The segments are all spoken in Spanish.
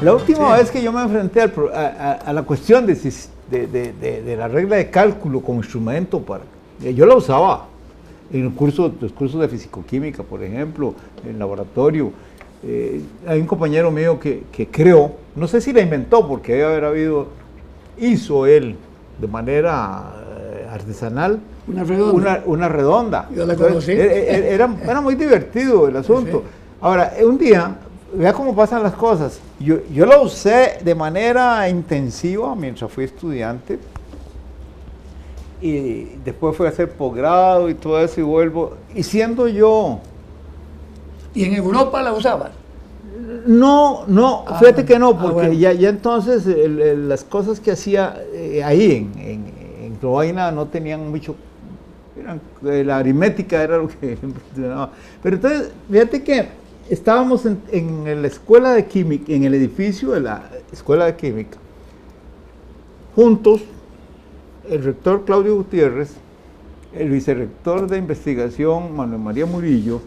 La última vez que yo me enfrenté a la cuestión de la regla de cálculo como instrumento yo la usaba en los cursos de fisicoquímica, por ejemplo, en el laboratorio. Hay un compañero mío que creó, no sé si la inventó, porque debe haber hizo él de manera artesanal una redonda. Yo la conocí. Era muy divertido el asunto. Sí. Ahora, un día, vea cómo pasan las cosas. Yo lo usé de manera intensiva mientras fui estudiante. Y después fui a hacer posgrado y todo eso y vuelvo. Y siendo yo... ¿Y en Europa la usabas? No, fíjate que no, porque bueno. ya entonces las cosas que hacía ahí en Lovaina no tenían mucho... la aritmética era lo que funcionaba. Pero entonces, fíjate que estábamos en la escuela de química, en el edificio de la escuela de química, juntos, el rector Claudio Gutiérrez, el vicerrector de investigación Manuel María Murillo,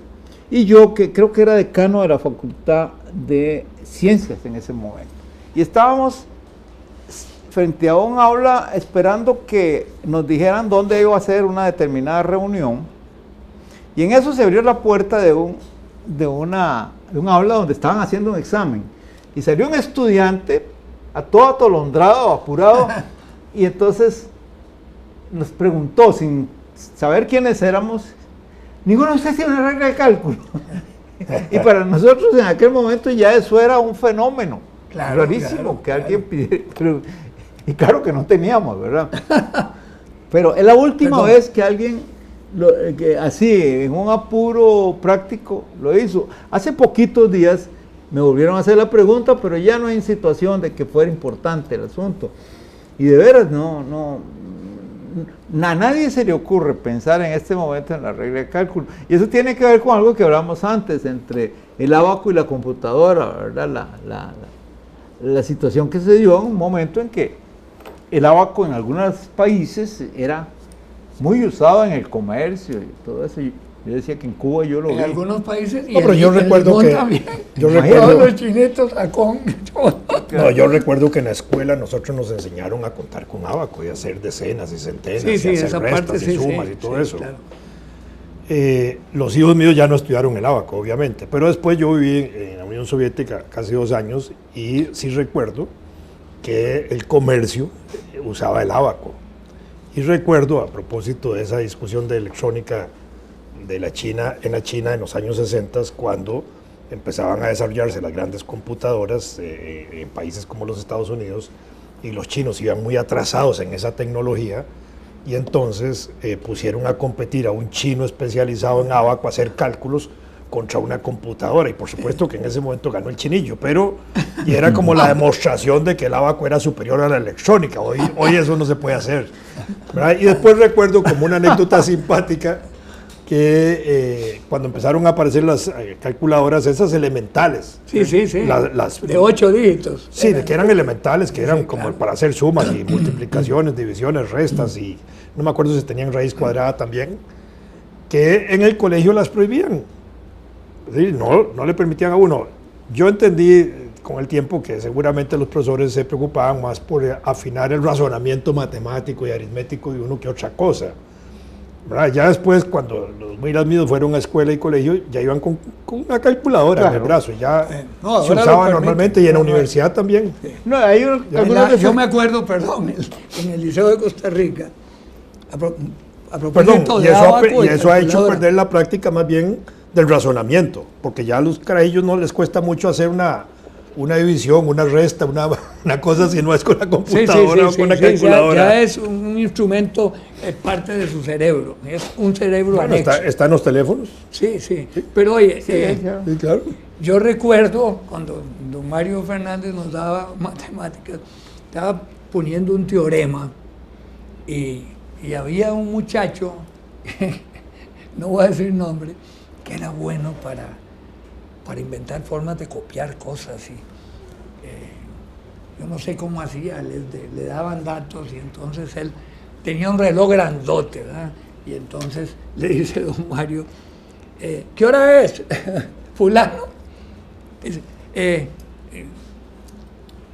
y yo, que creo que era decano de la Facultad de Ciencias en ese momento. Y estábamos frente a un aula esperando que nos dijeran dónde iba a ser una determinada reunión, y en eso se abrió la puerta de un aula donde estaban haciendo un examen, y salió un estudiante a todo atolondrado, apurado, y entonces nos preguntó, sin saber quiénes éramos, ninguno de ustedes tiene una regla de cálculo. Y para nosotros en aquel momento ya eso era un fenómeno rarísimo, que alguien pidiera, y claro que no teníamos, ¿verdad? Pero es la última vez que alguien, que así, en un apuro práctico, lo hizo. Hace poquitos días me volvieron a hacer la pregunta, pero ya no hay situación de que fuera importante el asunto. Y de veras, a nadie se le ocurre pensar en este momento en la regla de cálculo. Y eso tiene que ver con algo que hablamos antes, entre el ábaco y la computadora, ¿verdad? La situación que se dio en un momento en que el ábaco en algunos países era muy usado en el comercio y todo eso. Yo decía que en Cuba yo lo vi. En algunos países. No, pero yo recuerdo que... Todos los chinetos a con... No, yo recuerdo que en la escuela nosotros nos enseñaron a contar con ábaco y a hacer decenas y centenas, y hacer restas y sumas y todo eso. Claro. Los hijos míos ya no estudiaron el ábaco, obviamente, pero después yo viví en la Unión Soviética casi 2 años y sí recuerdo que el comercio usaba el ábaco. Y recuerdo, a propósito de esa discusión de electrónica en la China en los años 60, cuando empezaban a desarrollarse las grandes computadoras en países como los Estados Unidos, y los chinos iban muy atrasados en esa tecnología, y entonces pusieron a competir a un chino especializado en ábaco a hacer cálculos contra una computadora, y por supuesto que en ese momento ganó el chinillo, pero y era como la demostración de que el ábaco era superior a la electrónica. Hoy eso no se puede hacer, ¿verdad? Y después recuerdo como una anécdota simpática que cuando empezaron a aparecer las calculadoras esas elementales. Sí. Las de 8 dígitos. Sí, de que eran elementales, que eran como para hacer sumas y multiplicaciones, divisiones, restas, y no me acuerdo si tenían raíz cuadrada también, que en el colegio las prohibían. Sí, no le permitían a uno. Yo entendí con el tiempo que seguramente los profesores se preocupaban más por afinar el razonamiento matemático y aritmético de uno que otra cosa, ¿verdad? Ya después, cuando los miras míos fueron a escuela y colegio, ya iban con una calculadora en el brazo, ya se usaba normalmente, y en la universidad también. Sí. Yo me acuerdo, en el Liceo de Costa Rica, a propósito de ábaco, y eso ha hecho perder la práctica más bien del razonamiento, porque ya a los carajillos no les cuesta mucho hacer una división, una resta, una cosa si no es con la computadora o con la calculadora. Ya es un instrumento, es parte de su cerebro, es un cerebro anexo. ¿Está en los teléfonos? Sí. Pero oye, claro. Yo recuerdo cuando don Mario Fernández nos daba matemáticas, estaba poniendo un teorema y había un muchacho, no voy a decir nombre, que era bueno para inventar formas de copiar cosas. Yo no sé cómo hacía, le daban datos y entonces él tenía un reloj grandote, ¿verdad? Y entonces le dice don Mario, ¿qué hora es? Fulano. Dice,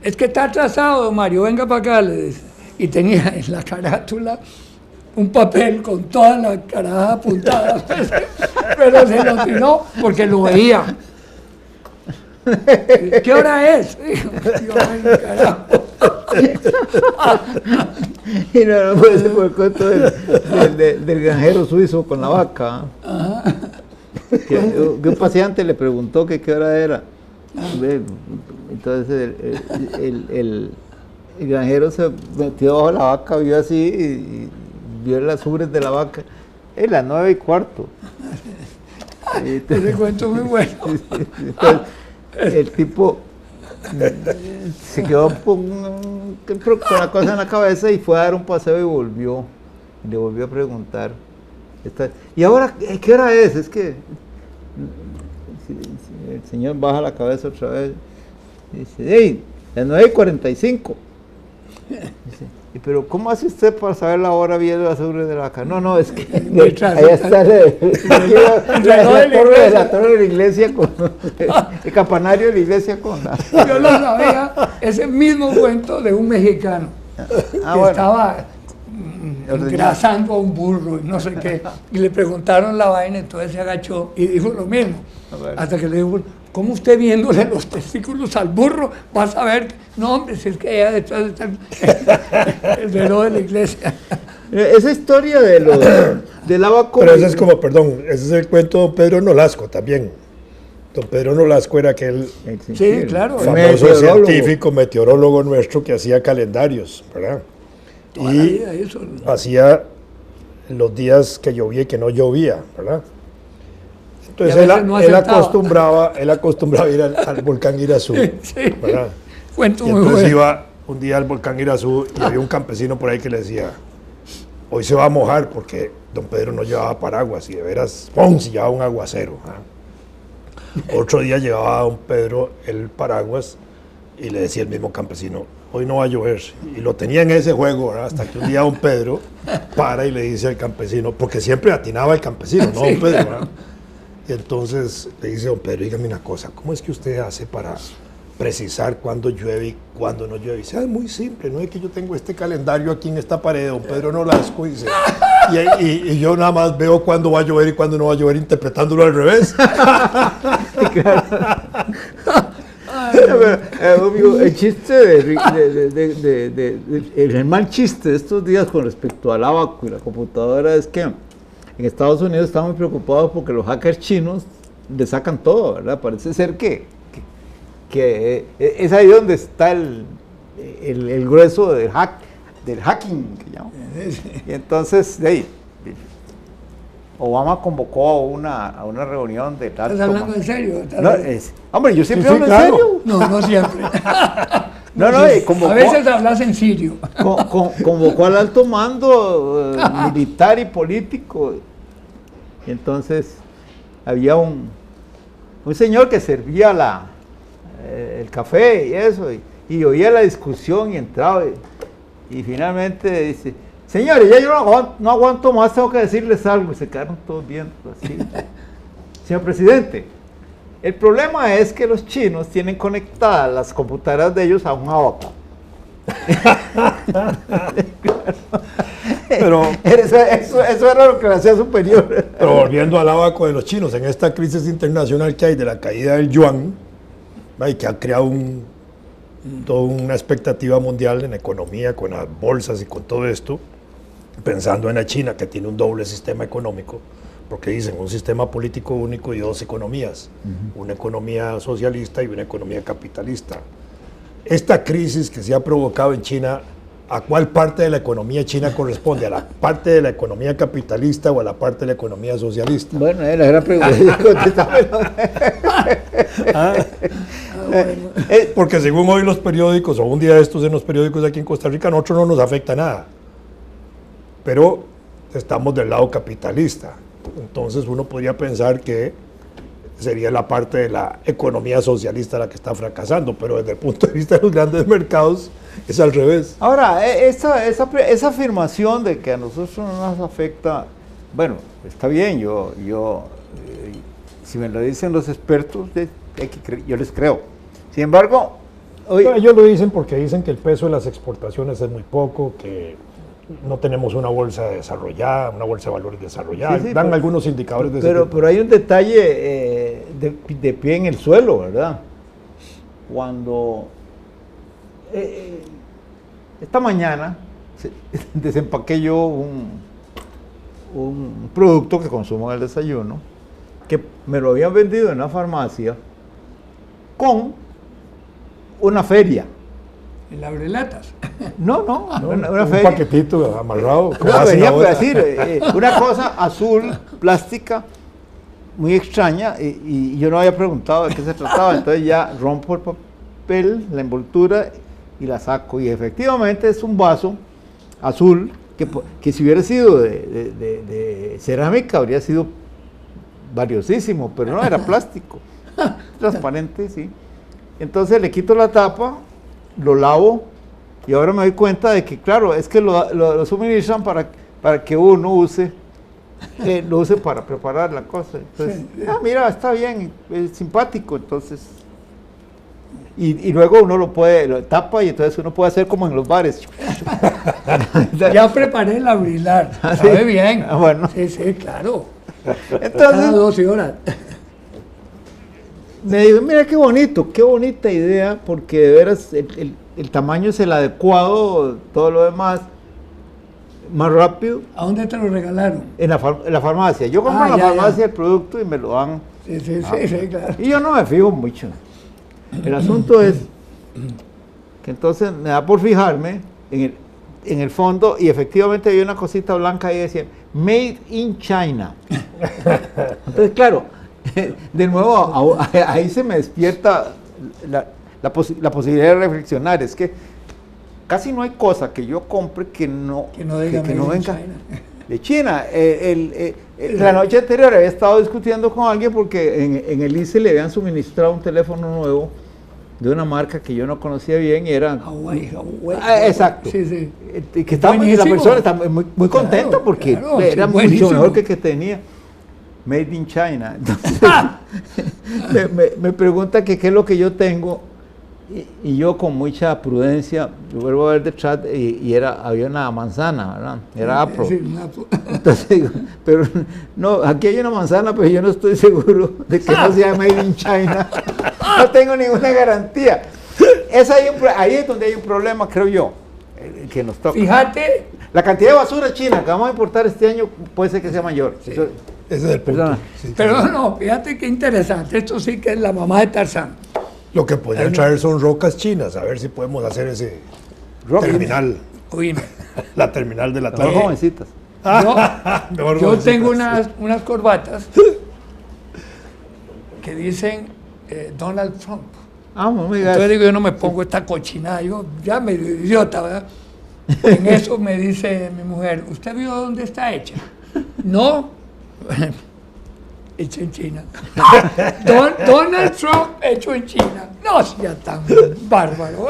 es que está atrasado, don Mario, venga para acá, le dice. Y tenía en la carátula un papel con toda la carajada apuntada, pero se lo tiró porque lo veía. ¿Qué hora es? Yo, carajo. Y no, pues ese fue el cuento del granjero suizo con la vaca. Que un paciente le preguntó que qué hora era. Entonces el granjero se metió bajo la vaca, vio así y vio las ubres de la vaca. Es las 9:15. Ese cuento muy bueno. Entonces, el tipo se quedó con la cosa en la cabeza y fue a dar un paseo y volvió. Y le volvió a preguntar. ¿Y ahora qué hora es? Es que el señor baja la cabeza otra vez. Dice, hey, las 9:45. Dice, pero ¿cómo hace usted para saber la hora viendo las ubres de la vaca? No, es que ahí está la torre de la iglesia con el campanario de la iglesia con la... Yo lo sabía, ese mismo cuento de un mexicano que estaba engrasando a un burro y no sé qué, y le preguntaron la vaina, entonces se agachó y dijo lo mismo, hasta que le dijo, ¿cómo usted viéndole los testículos al burro va a saber? No, hombre, si es que allá detrás está el reloj de la iglesia. Esa historia del abaco... Pero ese es como, perdón, ese es el cuento de don Pedro Nolasco también. Don Pedro Nolasco era aquel sí, claro, famoso científico, meteorólogo nuestro que hacía calendarios, ¿verdad? Y hacía los días que llovía y que no llovía, ¿verdad? Entonces él acostumbraba ir al volcán Irazú, sí. ¿verdad? Cuento y entonces iba un día al volcán Irazú y había un campesino por ahí que le decía, hoy se va a mojar porque don Pedro no llevaba paraguas y de veras, ¡pum!, se llevaba un aguacero. Otro día llevaba a don Pedro el paraguas y le decía el mismo campesino, hoy no va a llover. Y lo tenía en ese juego, ¿verdad? Hasta que un día don Pedro para y le dice al campesino, porque siempre atinaba el campesino, no don Pedro, ¿verdad? Y entonces le dice don Pedro, dígame una cosa, ¿cómo es que usted hace para precisar cuándo llueve y cuándo no llueve? Y dice, es muy simple, no es que yo tengo este calendario aquí en esta pared, don Pedro Nolasco, y, y yo nada más veo cuándo va a llover y cuándo no va a llover, interpretándolo al revés. El chiste el mal chiste de estos días con respecto al abaco y la computadora es que en Estados Unidos están muy preocupados porque los hackers chinos le sacan todo, ¿verdad? Parece ser que es ahí donde está el grueso del hacking, que llaman. Y entonces, de ahí, Obama convocó a una reunión de tal. ¿Estás hablando en serio? Hombre, yo siempre hablo en serio. No siempre. Convocó, a veces hablas en serio. Convocó al alto mando militar y político. Y entonces había un señor que servía el café y eso, y oía la discusión y entraba. Y finalmente dice, señores, ya yo no aguanto más, tengo que decirles algo. Y se quedaron todos viendo así. Señor presidente, el problema es que los chinos tienen conectadas las computadoras de ellos a un abaco. Pero eso era lo que le hacía superior. Pero volviendo al abaco de los chinos, en esta crisis internacional que hay de la caída del yuan, y que ha creado toda una expectativa mundial en economía, con las bolsas y con todo esto, pensando en la China, que tiene un doble sistema económico, porque dicen un sistema político único y dos economías, una economía socialista y una economía capitalista. Esta crisis que se ha provocado en China, ¿a cuál parte de la economía china corresponde? ¿A la parte de la economía capitalista o a la parte de la economía socialista? Bueno, la gran pregunta. Porque según hoy los periódicos, o un día de estos en los periódicos aquí en Costa Rica, a nosotros no nos afecta nada. Pero estamos del lado capitalista. Entonces uno podría pensar que sería la parte de la economía socialista la que está fracasando, pero desde el punto de vista de los grandes mercados es al revés. Ahora, esa afirmación de que a nosotros no nos afecta, bueno, está bien, si me lo dicen los expertos, yo les creo. Sin embargo, Ellos lo dicen porque dicen que el peso de las exportaciones es muy poco, que no tenemos una bolsa desarrollada, una bolsa de valores desarrollada. Sí, Dan algunos indicadores de pero hay un detalle de pie en el suelo, ¿verdad? Cuando esta mañana desempaqué yo un producto que consumo en el desayuno, que me lo habían vendido en una farmacia con una feria. ¿En Labrelatas? No, una un feria. paquetito amarrado. No, venía por decir, una cosa azul, plástica, muy extraña, y yo no había preguntado de qué se trataba, entonces ya rompo el papel, la envoltura, y la saco, y efectivamente es un vaso azul, que si hubiera sido de cerámica, habría sido valiosísimo, pero no, era plástico, transparente, sí. Entonces le quito la tapa, lo lavo, y ahora me doy cuenta de que, claro, es que lo suministran para que uno lo use para preparar la cosa. Entonces, mira, está bien, es simpático, entonces. Y luego uno lo tapa y entonces uno puede hacer como en los bares. Ya preparé el abrilar, sabe bien. Bueno. Sí, claro. Entonces, cada 12 horas. Me digo, mira qué bonito, qué bonita idea, porque de veras el tamaño es el adecuado, todo lo demás, más rápido. ¿A dónde te lo regalaron? En la farmacia. Yo compro en la farmacia el producto y me lo dan. Sí, claro. Y yo no me fijo mucho. El asunto es que entonces me da por fijarme en el fondo, y efectivamente había una cosita blanca ahí, decía Made in China. Entonces, claro, de nuevo ahí se me despierta la posibilidad de reflexionar. Es que casi no hay cosa que yo compre que no venga de China. La noche anterior había estado discutiendo con alguien porque en el ICE le habían suministrado un teléfono nuevo de una marca que yo no conocía bien, y era Huawei. Exacto. Sí. Y que la persona está muy contenta porque era mucho mejor que tenía. Made in China. Entonces, me pregunta que qué es lo que yo tengo, y yo con mucha prudencia lo vuelvo a ver detrás, y había una manzana, ¿verdad? Era Apple. Sí, un Apple. Entonces digo, pero no, aquí hay una manzana, pero yo no estoy seguro de que no sea Made in China. No tengo ninguna garantía. Ahí es donde hay un problema, creo yo, que nos toca. Fíjate. La cantidad de basura china que vamos a importar este año puede ser que sea mayor. Sí. Ese es el punto. Sí. Pero no, fíjate qué interesante. Esto sí que es la mamá de Tarzán. Lo que podrían traer son rocas chinas, a ver si podemos hacer ese terminal. Oíme. La terminal de la Mejor jovencitas. Yo tengo unas corbatas que dicen Donald Trump. Entonces digo, yo no me pongo esta cochinada, yo ya medio idiota, ¿verdad? En eso me dice mi mujer, ¿usted vio dónde está hecha? No, hecho en China. Donald Trump hecho en China. No sea tan bárbaro.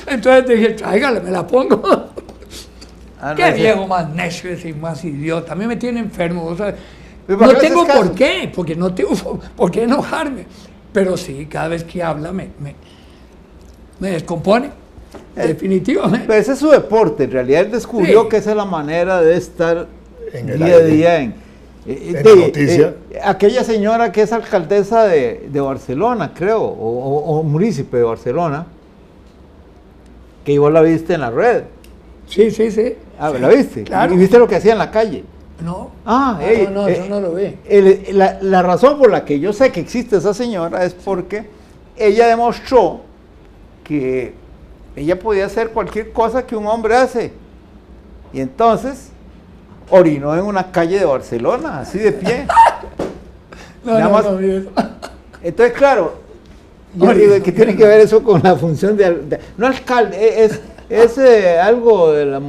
Entonces dije, tráigale, me la pongo. Qué viejo más necio y más idiota. A mí me tiene enfermo. O sea, no tengo por qué, porque no tengo por qué enojarme. Pero sí, cada vez que habla me descompone. Definitivamente. Pero ese es su deporte. En realidad él descubrió que esa es la manera de estar día a día en la noticia. Aquella señora que es alcaldesa de Barcelona, creo, o munícipe de Barcelona, que igual la viste en la red. Sí. ¿La viste? Claro. ¿Y viste lo que hacía en la calle? No. Yo no lo vi. La razón por la que yo sé que existe esa señora es porque ella demostró que ella podía hacer cualquier cosa que un hombre hace. Y entonces orinó en una calle de Barcelona, así de pie. No. Entonces, claro, yo digo, ¿qué tiene que ver eso con la función de no alcalde? Es algo de la...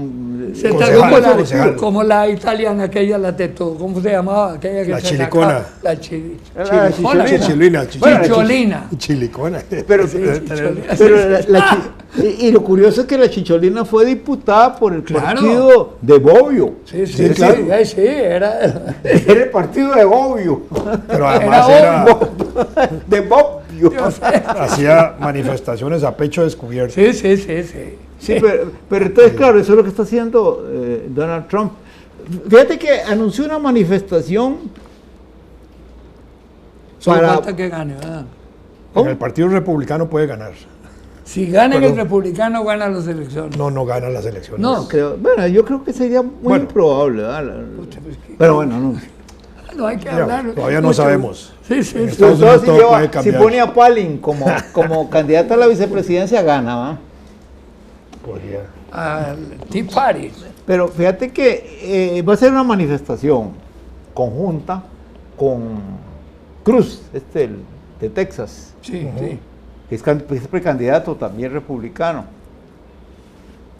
como la italiana aquella, la teto, ¿cómo se llamaba? Aquella que la chilicona. Chicholina. Chilicona. Y lo curioso es que la Chicholina fue diputada por el partido de Bobbio. Sí, claro. Era el partido de Bobbio. Pero además era de Bob. Yo sé. Hacía manifestaciones a pecho descubierto. Sí, pero entonces, claro, eso es lo que está haciendo Donald Trump. Fíjate que anunció una manifestación Solo falta que gane, ¿verdad? En el Partido Republicano puede ganar. Si gana el republicano, gana las elecciones. No gana las elecciones. No, bueno, yo creo que sería muy improbable, ¿verdad? Pero bueno, no. No hay que hablar. Todavía no sabemos. Sí. Si pone a Palin como candidata a la vicepresidencia, gana, ¿va? Podría. Al Tea Party. Pero fíjate que va a ser una manifestación conjunta con Cruz, de Texas. Sí. Que es precandidato también republicano.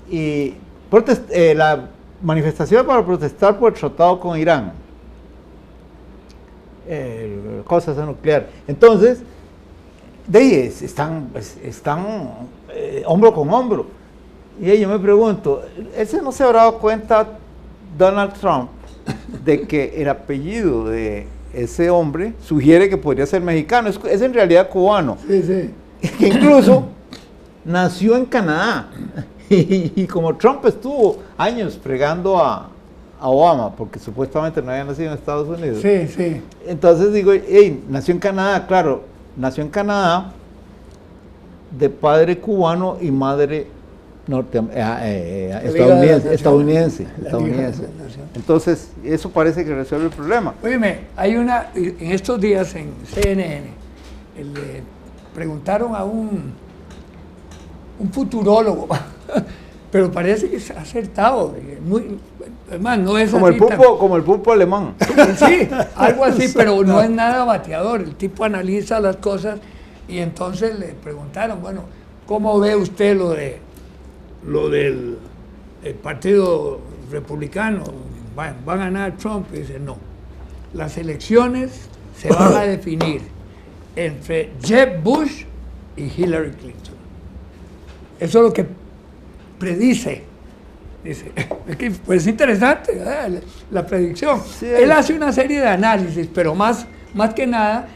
Y la manifestación para protestar por el tratado con Irán. Cosas nuclear. Entonces, de ahí están hombro con hombro. Y yo me pregunto, ¿ese no se habrá dado cuenta Donald Trump de que el apellido de ese hombre sugiere que podría ser mexicano? Es en realidad cubano. Sí. Que incluso nació en Canadá. Y como Trump estuvo años fregando a Obama, porque supuestamente no había nacido en Estados Unidos. Sí. Entonces digo, nació en Canadá, claro, nació en Canadá de padre cubano y madre estadounidense. Entonces, eso parece que resuelve el problema. Óyeme, en estos días en CNN, le preguntaron a un futurólogo, pero parece que es acertado, además no es como el pulpo alemán. Sí, algo así, pero no es nada bateador. El tipo analiza las cosas y entonces le preguntaron, bueno, ¿cómo ve usted lo del Partido Republicano? ¿Va a ganar Trump? Y dice, no. Las elecciones se van a definir entre Jeb Bush y Hillary Clinton. Eso es lo que predice. Dice, pues es interesante, ¿verdad? La predicción. Sí. Él hace una serie de análisis, pero más que nada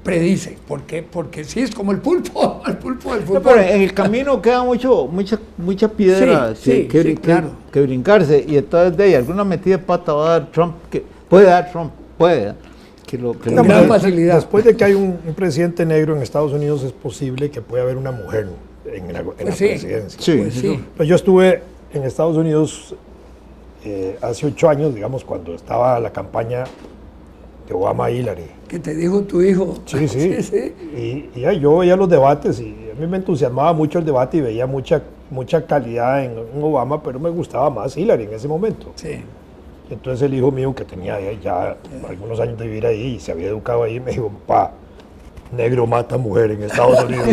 predice. ¿Por qué? Porque sí, es como el pulpo del fútbol. No, pero en el camino queda mucha piedra claro, que brincarse. Y entonces de ahí alguna metida de pata va a dar Trump, que puede dar Trump, gran facilidad. Después de que hay un presidente negro en Estados Unidos, es posible que pueda haber una mujer en la presidencia. Sí. Yo estuve en Estados Unidos hace 8 años, digamos, cuando estaba la campaña de Obama-Hillary. ¿Qué te dijo tu hijo? Sí. Y yo veía los debates y a mí me entusiasmaba mucho el debate y veía mucha calidad en Obama, pero me gustaba más Hillary en ese momento. Sí. Entonces el hijo mío, que tenía ya algunos años de vivir ahí y se había educado ahí, me dijo, papá, negro mata mujer en Estados Unidos.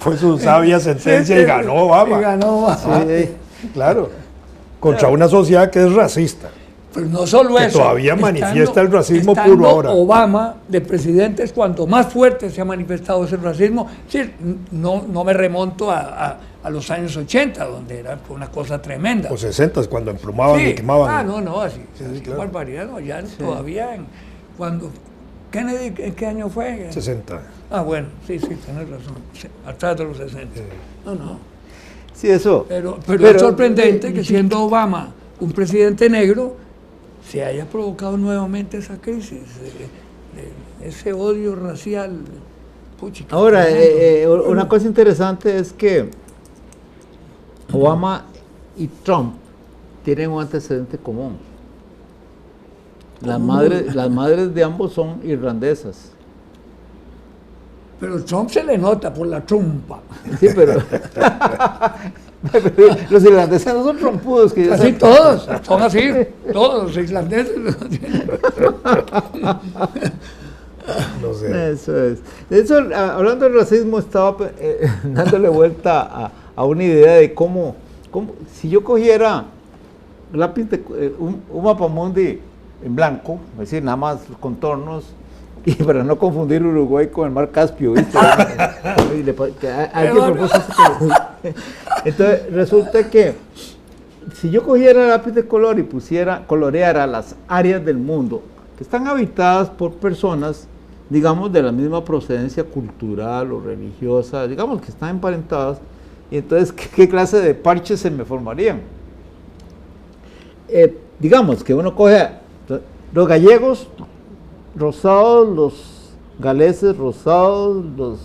Fue su sabia sentencia y ganó Obama. Sí, claro. Contra una sociedad que es racista. Pero no solo que eso. Todavía manifiesta el racismo puro ahora. Obama, de presidente, es cuanto más fuerte se ha manifestado ese racismo. Sí, no me remonto a los años 80, donde era una cosa tremenda. Los 60, cuando emplumaban y quemaban. Así claro. Barbaridad, no, ya todavía cuando Kennedy, ¿en qué año fue? 60. Bueno, sí, tienes razón, atrás de los 60. Sí. No. Sí, eso. Pero es sorprendente que siendo Obama un presidente negro, se haya provocado nuevamente esa crisis, ese odio racial. Ahora, una cosa interesante es que Obama y Trump tienen un antecedente común. Las madres de ambos son irlandesas. Pero Trump se le nota por la trompa. Sí, pero los irlandeses no son trompudos. Así todos, son así, todos los irlandeses. No sé. Eso es. De hecho, hablando del racismo, estaba dándole vuelta a una idea de cómo si yo cogiera lápiz un mapamundi en blanco, es decir, nada más los contornos, y para no confundir Uruguay con el mar Caspio, ¿viste? Entonces resulta que si yo cogiera lápiz de color y coloreara las áreas del mundo que están habitadas por personas digamos, de la misma procedencia cultural o religiosa, digamos, que están emparentadas. Y entonces, ¿qué clase de parches se me formarían? Digamos que uno coge los gallegos rosados, los galeses rosados, los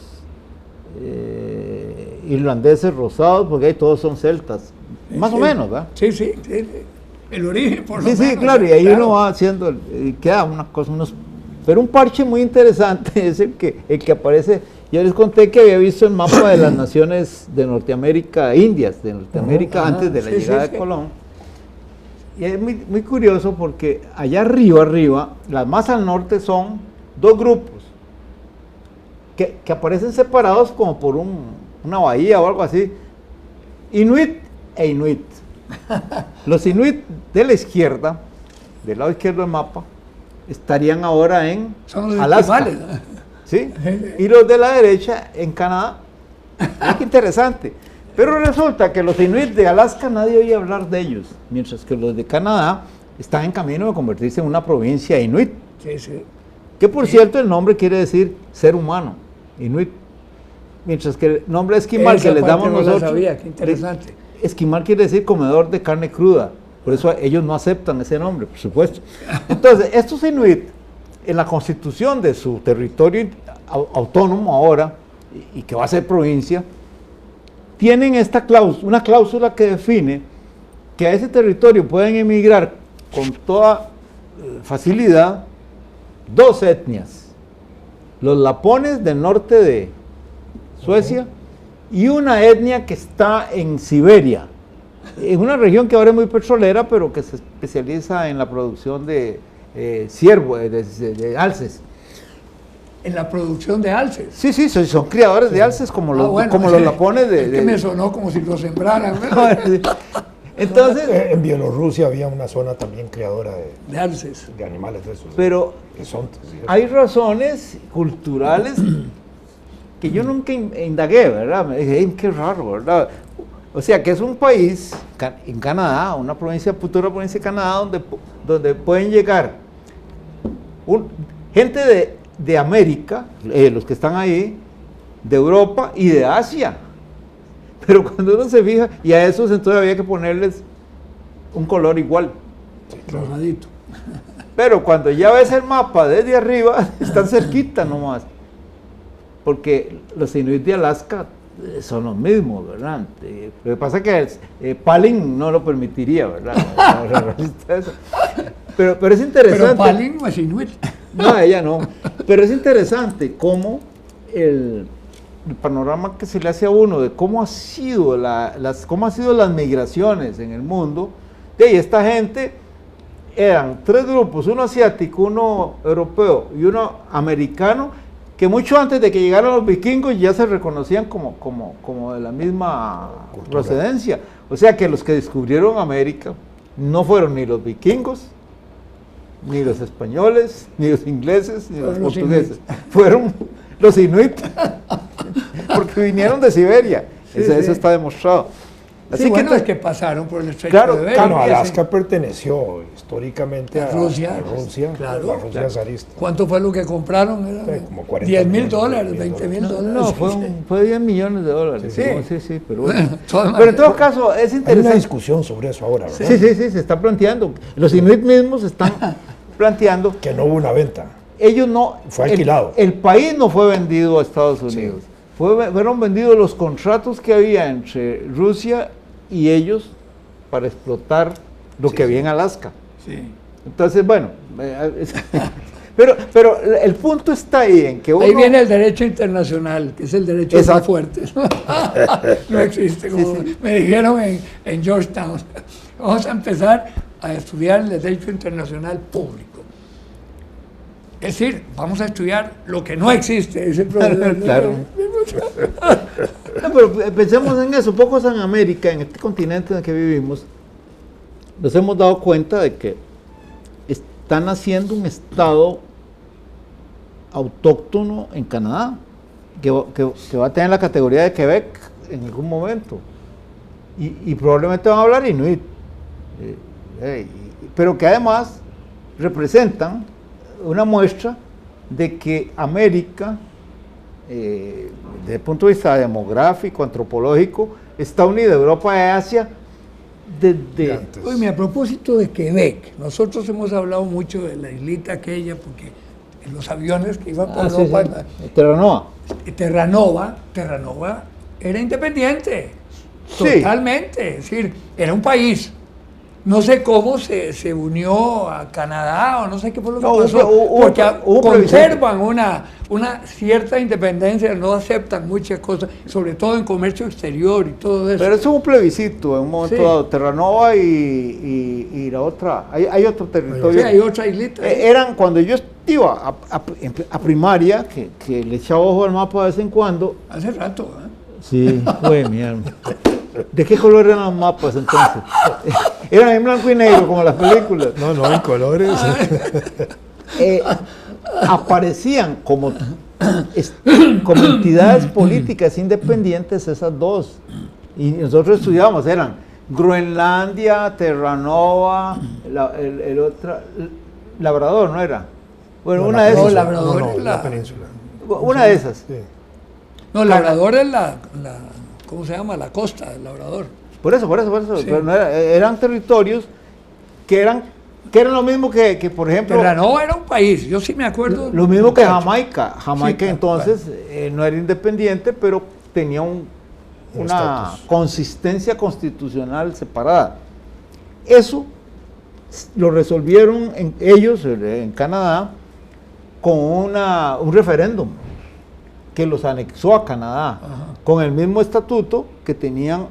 irlandeses rosados, porque ahí todos son celtas, más o menos, ¿verdad? Sí, el origen, por lo menos. Sí, claro, y ahí uno va haciendo, y queda una cosa, pero un parche muy interesante es el que aparece. Yo les conté que había visto el mapa de las naciones de Norteamérica, Indias de Norteamérica, antes de la llegada de Colón. Y es muy, muy curioso porque allá arriba, las más al norte son dos grupos que aparecen separados como por una bahía o algo así. Inuit e Inuit. Los Inuit de la izquierda, del lado izquierdo del mapa, estarían ahora en Alaska. ¿Sí? Y los de la derecha en Canadá. Qué interesante. Pero resulta que los Inuit de Alaska nadie oye hablar de ellos, mientras que los de Canadá están en camino de convertirse en una provincia Inuit. Sí. Que por cierto el nombre quiere decir ser humano, Inuit. Mientras que el nombre esquimal que les damos nosotros, sabía, qué interesante. Esquimal quiere decir comedor de carne cruda, por eso ellos no aceptan ese nombre, por supuesto. Entonces, estos Inuit, en la constitución de su territorio autónomo ahora, y que va a ser provincia, tienen una cláusula que define que a ese territorio pueden emigrar con toda facilidad dos etnias, los lapones del norte de Suecia y una etnia que está en Siberia, en una región que ahora es muy petrolera, pero que se especializa en la producción de ciervo, de alces. En la producción de alces. Sí, son criadores de alces como los lapones de... Es que me sonó como si lo sembraran. Entonces, en Bielorrusia había una zona también creadora de alces. De animales de esos. Pero hay razones culturales que yo nunca indagué, ¿verdad? Me dije, qué raro, ¿verdad? O sea, que es un país, en Canadá, una futura provincia de Canadá, donde pueden llegar gente de América, los que están ahí, de Europa y de Asia. Pero cuando uno se fija, y a esos entonces había que ponerles un color igual. Rosadito. Pero cuando ya ves el mapa desde arriba, están cerquita nomás. Porque los Inuit de Alaska son los mismos, ¿verdad? Lo que pasa es que Palin no lo permitiría, ¿verdad? Pero es interesante. Pero Palin no es Inuit. No, ella no. Pero es interesante cómo el panorama que se le hace a uno de cómo han sido las migraciones en el mundo. De esta gente eran tres grupos, uno asiático, uno europeo y uno americano, que mucho antes de que llegaran los vikingos ya se reconocían como de la misma procedencia. O sea que los que descubrieron América no fueron ni los vikingos, ni los españoles, ni los ingleses, ni los portugueses. Fueron los Inuit, porque vinieron de Siberia. Eso está demostrado. Así que no es que pasaron por el estrecho de Bering. Alaska perteneció históricamente a Rusia. Claro, la Rusia zarista. ¿Cuánto fue lo que compraron? Como 40 $10,000, $20,000. No, fue $10 millones. Sí, pero bueno. Pero en todo caso, es interesante. Hay una discusión sobre eso ahora, ¿verdad? Sí, se está planteando. Los Inuit mismos están planteando que no hubo una venta. Ellos no. Fue alquilado. El país no fue vendido a Estados Unidos. Sí. Fueron vendidos los contratos que había entre Rusia y ellos para explotar lo que había en Alaska. Sí. Entonces, bueno, pero el punto está ahí en que ahí viene el derecho internacional, que es el derecho de los fuertes. No existe, como me dijeron en Georgetown. Vamos a empezar a estudiar el derecho internacional público. Es decir, vamos a estudiar lo que no existe, es el problema. Claro. No, pero pensemos en eso, pocos en América, en este continente en el que vivimos, nos hemos dado cuenta de que están haciendo un estado autóctono en Canadá, que va a tener la categoría de Quebec en algún momento, y probablemente van a hablar inuit, pero que además representan una muestra de que América, desde el punto de vista demográfico, antropológico, está unida a Europa y Asia desde antes. Oye, a propósito de Quebec, nosotros hemos hablado mucho de la islita aquella, porque en los aviones que iban por Europa, sí. Terranova era independiente, totalmente, es decir, era un país. No sé cómo se unió a Canadá o no sé qué fue lo que pasó, porque conservan una cierta independencia, no aceptan muchas cosas, sobre todo en comercio exterior y todo eso. Pero eso es un plebiscito en un momento dado, Terranova y la otra, hay otro territorio. Sí, hay otra islita. Eran, cuando yo iba a primaria, que le echaba ojo al mapa de vez en cuando. Hace rato, ¿eh? Sí, fue mi alma. ¿De qué color eran los mapas entonces? ¿Eran en blanco y negro como las películas? No, en colores. Aparecían como entidades políticas independientes esas dos. Y nosotros estudiábamos, eran Groenlandia, Terranova, el otro, Labrador, ¿no era? Bueno, una de esas. Labrador es la península. Una de esas. Sí. No, Labrador es la ¿cómo se llama? La costa del Labrador. Por eso. Sí. Pero no eran territorios que eran lo mismo que por ejemplo... Terranova era un país, yo sí me acuerdo. Lo mismo que Jamaica. Jamaica sí, entonces no era independiente, pero tenía una consistencia constitucional separada. Eso lo resolvieron ellos en Canadá con un referéndum que los anexó a Canadá, con el mismo estatuto que tenían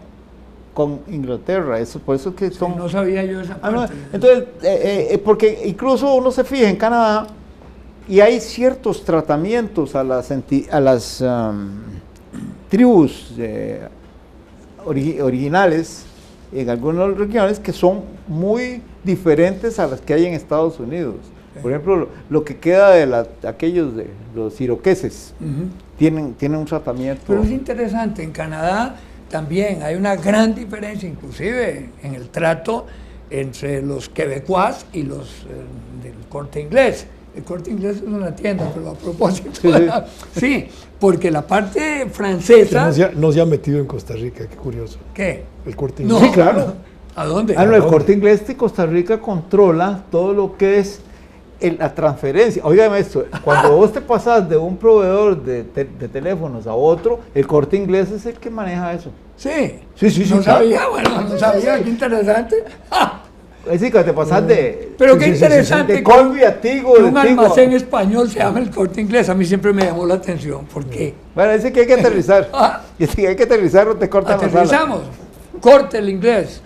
con Inglaterra. Eso, por eso es que son... Sí, no sabía yo esa parte. No, entonces, porque incluso uno se fija en Canadá y hay ciertos tratamientos a las tribus originales en algunas regiones que son muy diferentes a las que hay en Estados Unidos. Por ejemplo, lo que queda de aquellos de los iroqueses, tienen un tratamiento... Pero es interesante, en Canadá también hay una gran diferencia, inclusive en el trato entre los quebecuas y los del Corte Inglés. El Corte Inglés es una tienda, pero a propósito... Sí, porque la parte francesa... No se ha metido en Costa Rica, qué curioso. ¿Qué? El Corte Inglés. No, sí, claro. ¿A dónde? El Corte Inglés de Costa Rica controla todo lo que es la transferencia. Óigame esto, cuando vos te pasas de un proveedor de teléfonos a otro, el Corte Inglés es el que maneja eso. Sí. No sabía, no sabía, qué interesante. Es decir, que te pasas de... Pero qué interesante. De Colby a Tigo. Un almacén español se llama el Corte Inglés. A mí siempre me llamó la atención. ¿Por qué? Bueno, dice que hay que aterrizar. Y si hay que aterrizar, no te cortan las alas. Aterrizamos. Corte el inglés.